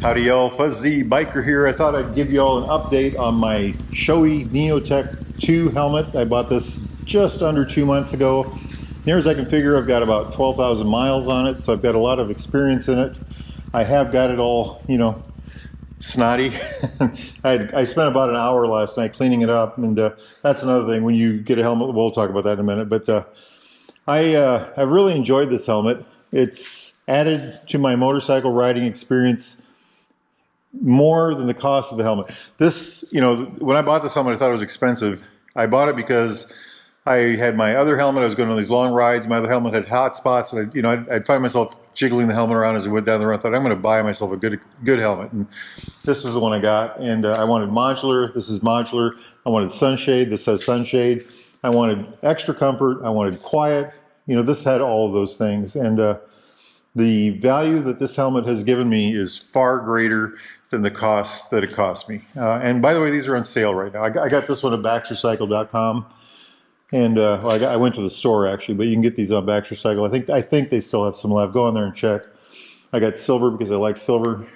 Howdy y'all, Fuzzy Biker here. I thought I'd give you all an update on my Shoei Neotec 2 helmet. I bought this just under 2 months ago. Near as I can figure, I've got about 12,000 miles on it, so I've got a lot of experience in it. I have got it all, snotty. I spent about an hour last night cleaning it up, and that's another thing. When you get a helmet, we'll talk about that in a minute, but I've really enjoyed this helmet. It's added to my motorcycle riding experience more than the cost of the helmet. This, when I bought this helmet, I thought it was expensive. I bought it because I had my other helmet. I was going on these long rides. My other helmet had hot spots, and I'd find myself jiggling the helmet around as I went down the road. I thought, I'm going to buy myself a good helmet, and this was the one I got. And I wanted modular. This is modular. I wanted sunshade. This has sunshade. I wanted extra comfort. I wanted quiet. This had all of those things, and the value that this helmet has given me is far greater than the cost that it cost me. And by the way, these are on sale right now. I got this one at BaxterCycle.com, and I went to the store actually, but you can get these on BaxterCycle. I think they still have some left. Go on there and check. I got silver because I like silver.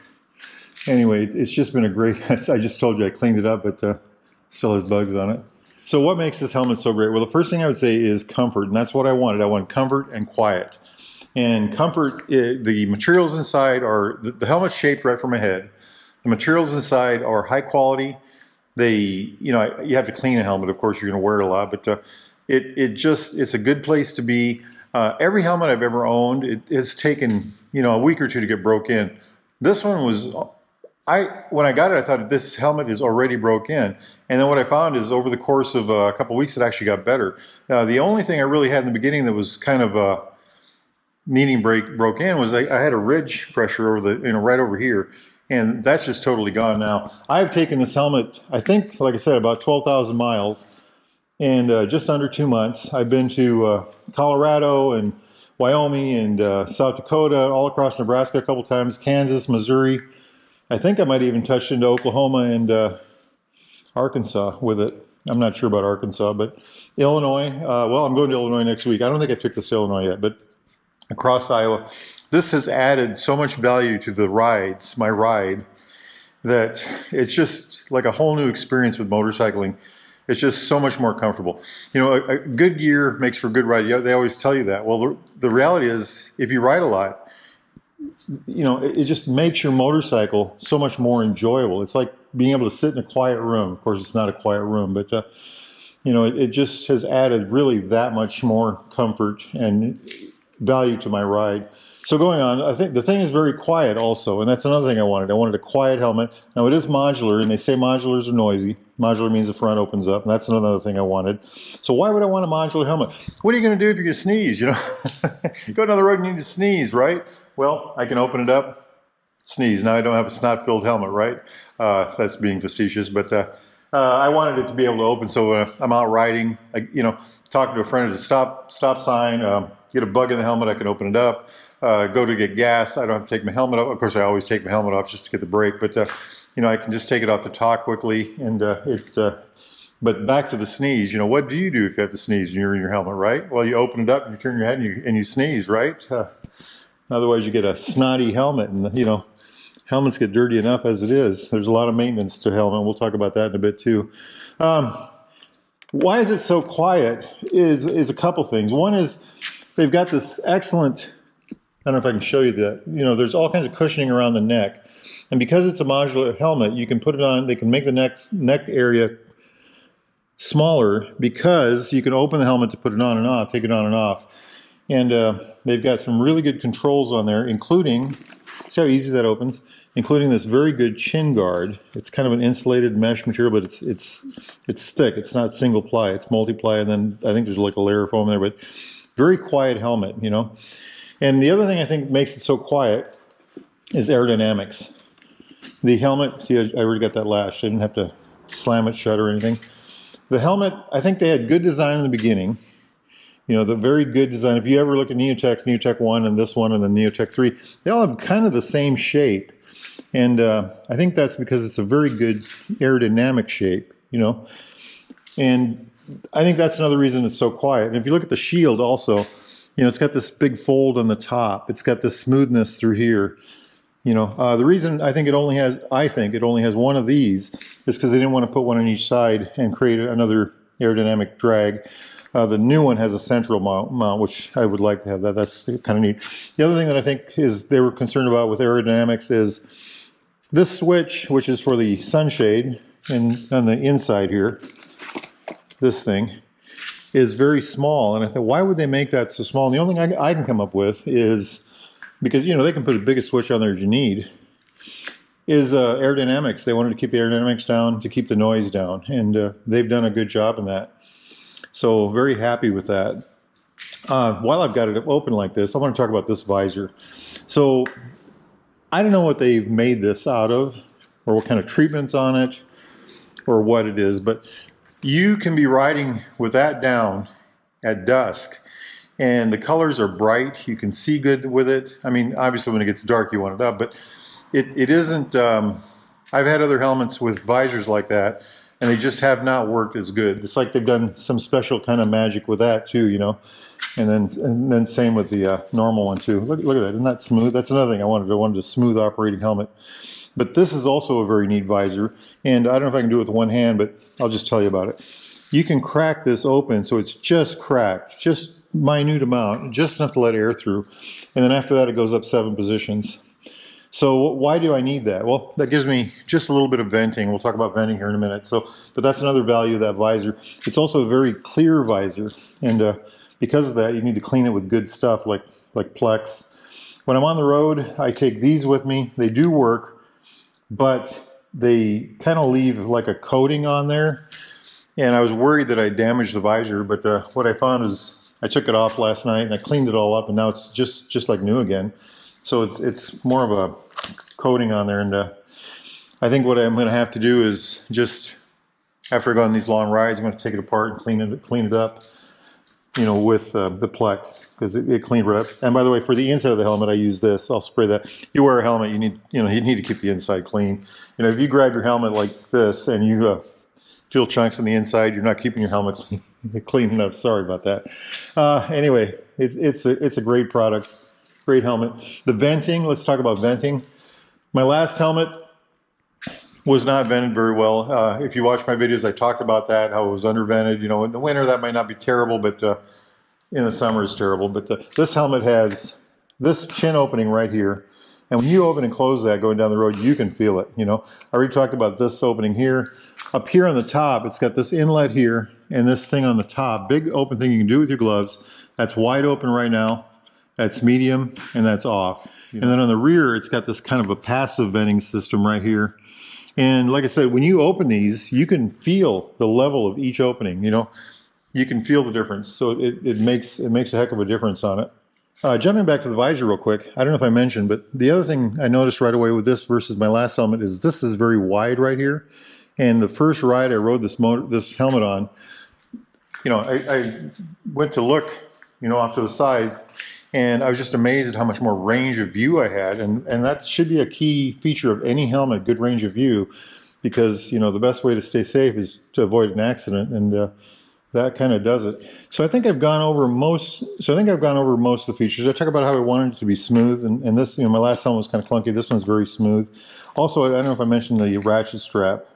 Anyway, it's just been a great. I just told you I cleaned it up, but still has bugs on it. So what makes this helmet so great? Well, the first thing I would say is comfort, and that's what I wanted. I wanted comfort and quiet. And comfort, the materials inside are, the helmet's shaped right from my head. The materials inside are high quality. You have to clean a helmet, of course, you're gonna wear it a lot, but it's a good place to be. Every helmet I've ever owned, it has taken, a week or two to get broke in. This one was, when I got it, I thought this helmet is already broke in. And then what I found is over the course of a couple of weeks, it actually got better. The only thing I really had in the beginning that was kind of needing broke in was I had a ridge pressure over right over here, and that's just totally gone now. I've taken this helmet, I think, like I said, about 12,000 miles, and just under 2 months. I've been to Colorado and Wyoming and South Dakota, all across Nebraska a couple times, Kansas, Missouri. I think I might even touched into Oklahoma and Arkansas with it. I'm not sure about Arkansas, but Illinois. Well, I'm going to Illinois next week. I don't think I took this to Illinois yet, but across Iowa. This has added so much value to the rides, my ride, that it's just like a whole new experience with motorcycling. It's just so much more comfortable. A good gear makes for good ride. They always tell you that. Well, the reality is, if you ride a lot, it just makes your motorcycle so much more enjoyable. It's like being able to sit in a quiet room. Of course, it's not a quiet room, but it just has added really that much more comfort and value to my ride. So going on, I think the thing is very quiet also, and that's another thing I wanted. I wanted a quiet helmet. Now it is modular, and they say modulars are noisy. Modular means the front opens up, and that's another thing I wanted. So why would I want a modular helmet? What are you going to do if you're going to sneeze? You go down the road and you need to sneeze, right? Well, I can open it up, sneeze. Now I don't have a snot-filled helmet, right? That's being facetious, but I wanted it to be able to open, so I'm out riding, talking to a friend at a stop sign, get a bug in the helmet, I can open it up. Go to get gas, I don't have to take my helmet off. Of course, I always take my helmet off just to get the brake, but I can just take it off the top quickly. And but back to the sneeze. What do you do if you have to sneeze and you're in your helmet, right? Well, you open it up and you turn your head and you sneeze, right? Otherwise, you get a snotty helmet, and helmets get dirty enough as it is. There's a lot of maintenance to helmet. We'll talk about that in a bit too. Why is it so quiet? Is a couple things. One is they've got this excellent. I don't know if I can show you that. There's all kinds of cushioning around the neck. And because it's a modular helmet, you can put it on, they can make the neck area smaller because you can open the helmet to put it on and off, take it on and off. And they've got some really good controls on there, including, see how easy that opens? Including this very good chin guard. It's kind of an insulated mesh material, but it's thick. It's not single ply, it's multi-ply, and then I think there's like a layer of foam there, but very quiet helmet, And the other thing I think makes it so quiet is aerodynamics. The helmet, see, I already got that lash. I didn't have to slam it shut or anything. The helmet, I think they had good design in the beginning. The very good design. If you ever look at Neotec's, Neotec 1 and this one and the Neotec 3, they all have kind of the same shape. And I think that's because it's a very good aerodynamic shape, And I think that's another reason it's so quiet. And if you look at the shield also, You know, it's got this big fold on the top. It's got this smoothness through here. You know, the reason I think it only has one of these is because they didn't want to put one on each side and create another aerodynamic drag. The new one has a central mount, which I would like to have that. That's kind of neat. The other thing that I think is they were concerned about with aerodynamics is this switch, which is for the sunshade, and on the inside here, this thing is very small. And I thought, why would they make that so small? And the only thing I can come up with is, because, you know, they can put a biggest switch on there as you need, is aerodynamics. They wanted to keep the aerodynamics down, to keep the noise down, and they've done a good job in that. So very happy with that. While I've got it open like this, I want to talk about this visor. So I don't know what they've made this out of, or what kind of treatments on it, or what it is, but you can be riding with that down at dusk, and the colors are bright. You can see good with it. I mean, obviously when it gets dark you want it up, but it isn't, I've had other helmets with visors like that, and they just have not worked as good. It's like they've done some special kind of magic with that too, you know. And then same with the normal one too. Look at that, isn't that smooth? That's another thing I wanted a smooth operating helmet. But this is also a very neat visor, and I don't know if I can do it with one hand, but I'll just tell you about it. You can crack this open so it's just cracked, just minute amount, just enough to let air through, and then after that it goes up 7 positions. So why do I need that? Well, that gives me just a little bit of venting. We'll talk about venting here in a minute. So, but that's another value of that visor. It's also a very clear visor, and because of that, you need to clean it with good stuff like Plex. When I'm on the road, I take these with me. They do work, but they kind of leave like a coating on there. And I was worried that I damaged the visor, but what I found is I took it off last night and I cleaned it all up, and now it's just like new again. So it's more of a coating on there, and I think what I'm going to have to do is just, after I go on these long rides, I'm going to take it apart and clean it up, you know, with the Plex, because it cleaned right up. And by the way, for the inside of the helmet, I use this. I'll spray that. You wear a helmet, you need to keep the inside clean. You know, if you grab your helmet like this and you feel chunks on the inside, you're not keeping your helmet clean enough. Sorry about that. Anyway, it's a great product. Great helmet. The venting, let's talk about venting. My last helmet was not vented very well. If you watch my videos, I talked about that, how it was undervented. You know, in the winter that might not be terrible, but in the summer it's terrible. But this helmet has this chin opening right here. And when you open and close that going down the road, you can feel it, you know. I already talked about this opening here. Up here on the top, it's got this inlet here and this thing on the top. Big open thing you can do with your gloves. That's wide open right now. That's medium, and that's off. And then on the rear, it's got this kind of a passive venting system right here. And like I said, when you open these, you can feel the level of each opening, you know. You can feel the difference. So it makes a heck of a difference on it. Jumping back to the visor real quick, I don't know if I mentioned, but the other thing I noticed right away with this versus my last helmet is this is very wide right here. And the first ride I rode this helmet on, you know, I went to look, you know, off to the side, and I was just amazed at how much more range of view I had. And that should be a key feature of any helmet, good range of view, because, you know, the best way to stay safe is to avoid an accident, and that kind of does it. So I think I've gone over most of the features. I talk about how I wanted it to be smooth, and this, you know, my last helmet was kind of clunky. This one's very smooth. Also, I don't know if I mentioned the ratchet strap,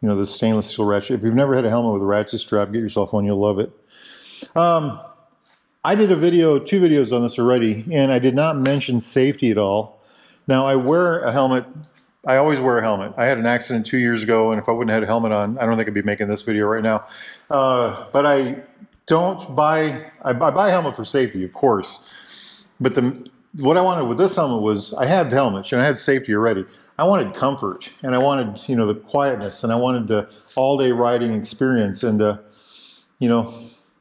you know, the stainless steel ratchet. If you've never had a helmet with a ratchet strap, get yourself one, you'll love it. I did 2 videos on this already, and I did not mention safety at all. Now, I wear a helmet. I always wear a helmet. I had an accident 2 years ago, and if I wouldn't have had a helmet on, I don't think I'd be making this video right now. But I buy a helmet for safety, of course. But what I wanted with this helmet was, I had helmets and I had safety already. I wanted comfort, and I wanted, you know, the quietness, and I wanted the all-day riding experience, and you know,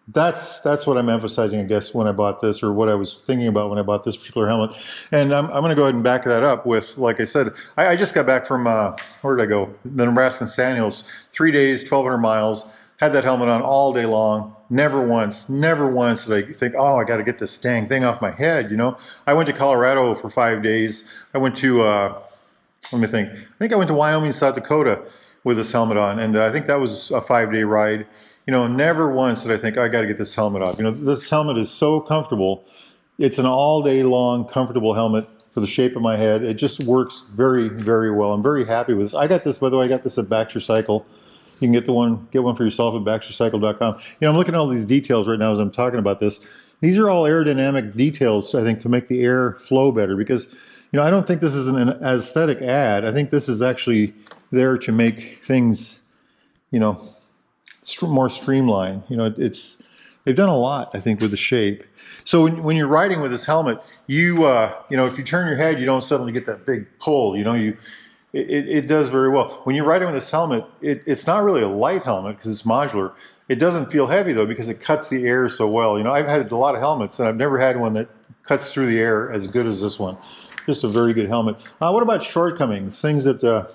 that's what I'm emphasizing, I guess, when I bought this, or what I was thinking about when I bought this particular helmet. And I'm going to go ahead and back that up with, like I said, I just got back from, where did I go? The Nebraska Sandhills, 3 days, 1,200 miles, had that helmet on all day long. Never once did I think, oh, I got to get this dang thing off my head, you know. I went to Colorado for 5 days. I went to, let me think. I think I went to Wyoming, South Dakota with this helmet on, and I think that was a 5-day ride. You know, never once did I think, I got to get this helmet off. You know, this helmet is so comfortable. It's an all day long comfortable helmet for the shape of my head. It just works very, very well. I'm very happy with this. I got this, by the way, I got this at Baxter Cycle. You can get one for yourself at baxtercycle.com. You know, I'm looking at all these details right now as I'm talking about this. These are all aerodynamic details, I think, to make the air flow better, because, you know, I don't think this is an aesthetic ad. I think this is actually there to make things, you know, more streamlined. You know, they've done a lot, I think, with the shape. So when you're riding with this helmet, you know, if you turn your head, you don't suddenly get that big pull. You know, it does very well. When you're riding with this helmet, it's not really a light helmet because it's modular. It doesn't feel heavy though because it cuts the air so well. You know, I've had a lot of helmets and I've never had one that cuts through the air as good as this one. Just a very good helmet. What about shortcomings? Things that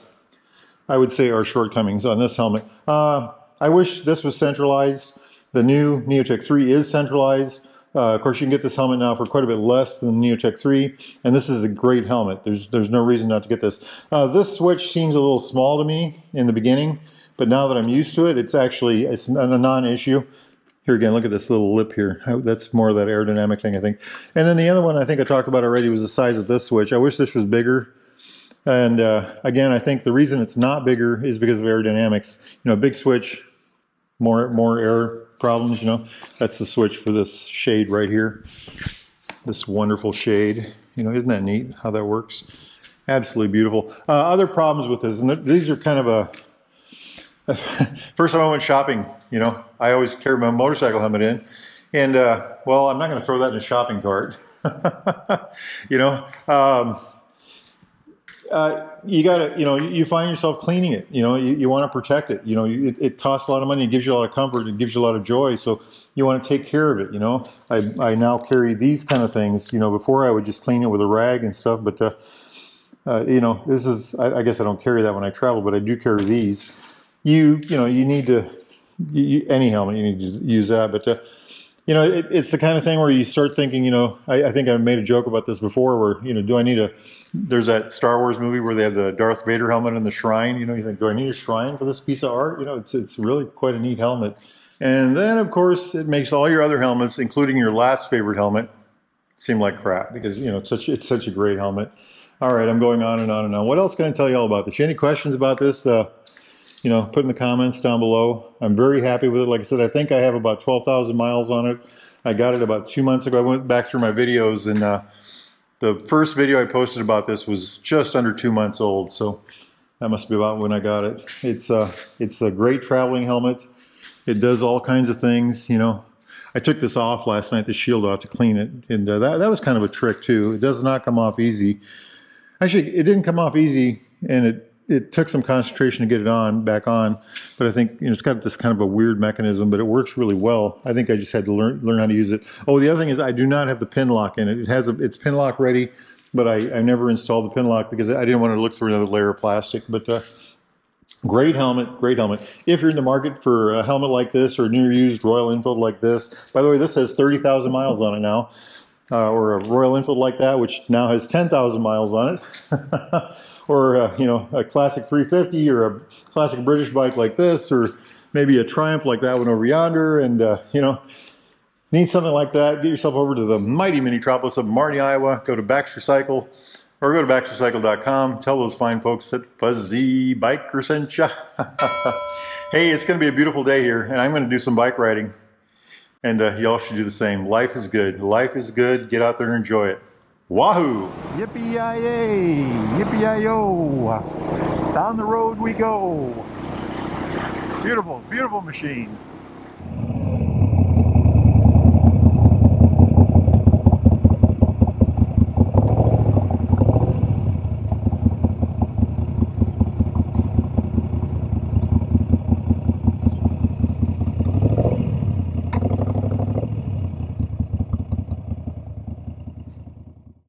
I would say are shortcomings on this helmet. I wish this was centralized. The new Neotec 3 is centralized. Of course, you can get this helmet now for quite a bit less than the Neotec 3, and this is a great helmet. There's no reason not to get this. This switch seems a little small to me in the beginning, but now that I'm used to it, it's a non-issue. Here again, look at this little lip here. That's more of that aerodynamic thing, I think. And then the other one I think I talked about already was the size of this switch. I wish this was bigger. And again, I think the reason it's not bigger is because of aerodynamics. You know, big switch, more air problems, you know. That's the switch for this shade right here. This wonderful shade. You know, isn't that neat how that works? Absolutely beautiful. Other problems with this, and these are kind of a... First time I went shopping, you know, I always carry my motorcycle helmet in. And, well, I'm not going to throw that in a shopping cart. You know, you gotta, you know, you find yourself cleaning it, you know, you want to protect it, you know, it costs a lot of money, it gives you a lot of comfort, it gives you a lot of joy, so you want to take care of it, you know. I now carry these kind of things, you know. Before I would just clean it with a rag and stuff, but, you know, this is, I guess I don't carry that when I travel, but I do carry these. You know, you need to, any helmet, you need to use that, but, you know, it's the kind of thing where you start thinking, you know, I think I made a joke about this before where, you know, there's that Star Wars movie where they have the Darth Vader helmet in the shrine, you know, you think, do I need a shrine for this piece of art? You know, it's really quite a neat helmet. And then, of course, it makes all your other helmets, including your last favorite helmet, seem like crap because, you know, it's such a great helmet. All right, I'm going on and on and on. What else can I tell you all about this? Any questions about this? You know, put in the comments down below. I'm very happy with it. Like I said, I think I have about 12,000 miles on it. I got it about 2 months ago. I went back through my videos, and the first video I posted about this was just under 2 months old. So that must be about when I got it. It's a great traveling helmet. It does all kinds of things, you know. I took this off last night, the shield off, to clean it, and that was kind of a trick too. It does not come off easy. Actually, it didn't come off easy, and it took some concentration to get it back on, but I think, you know, it's got this kind of a weird mechanism, but it works really well. I think I just had to learn how to use it. Oh, the other thing is I do not have the pin lock in it. It's pin lock ready, but I never installed the pin lock because I didn't want to look through another layer of plastic. But great helmet, great helmet. If you're in the market for a helmet like this or a new used Royal Enfield like this, by the way, this has 30,000 miles on it now, or a Royal Enfield like that, which now has 10,000 miles on it. Or, you know, a classic 350 or a classic British bike like this, or maybe a Triumph like that one over yonder. And, you know, need something like that, get yourself over to the mighty Minitropolis of Marty, Iowa. Go to Baxter Cycle or go to baxtercycle.com. Tell those fine folks that Fuzzy Biker sent ya. Hey, it's going to be a beautiful day here, and I'm going to do some bike riding. And y'all should do the same. Life is good. Life is good. Get out there and enjoy it. Wahoo! Yippee-yi-yay! Yippee-yi-yo! Down the road we go! Beautiful, beautiful machine.